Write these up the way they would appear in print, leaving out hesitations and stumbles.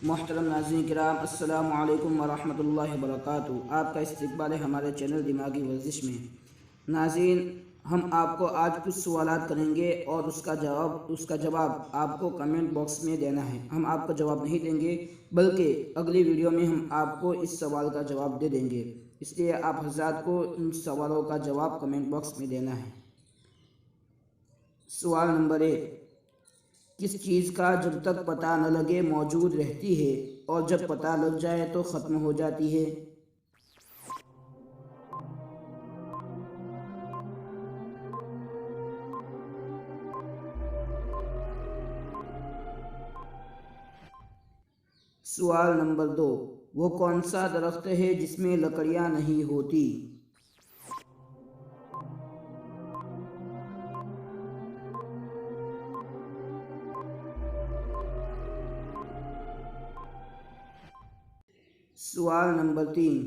محترم ناظرین کرام، السلام علیکم ورحمۃ اللہ وبرکاتہ۔ آپ کا استقبال ہے ہمارے چینل دماغی ورزش میں۔ ناظرین، ہم آپ کو آج کچھ سوالات کریں گے اور اس کا جواب آپ کو کمنٹ باکس میں دینا ہے۔ ہم آپ کو جواب نہیں دیں گے، بلکہ اگلی ویڈیو میں ہم آپ کو اس سوال کا جواب دے دیں گے، اس لیے آپ حضرات کو ان سوالوں کا جواب کمنٹ باکس میں دینا ہے۔ سوال نمبر 1، کس چیز کا جب تک پتہ نہ لگے موجود رہتی ہے اور جب پتہ لگ جائے تو ختم ہو جاتی ہے؟ سوال نمبر 2، وہ کون سا درخت ہے جس میں لکڑیاں نہیں ہوتی؟ سوال نمبر 3،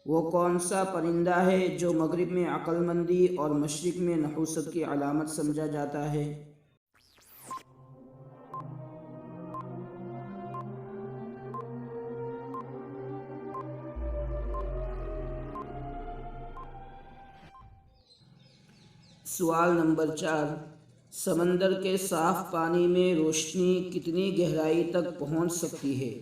وہ کون سا پرندہ ہے جو مغرب میں عقل مندی اور مشرق میں نحوست کی علامت سمجھا جاتا ہے؟ سوال نمبر 4، سمندر کے صاف پانی میں روشنی کتنی گہرائی تک پہنچ سکتی ہے؟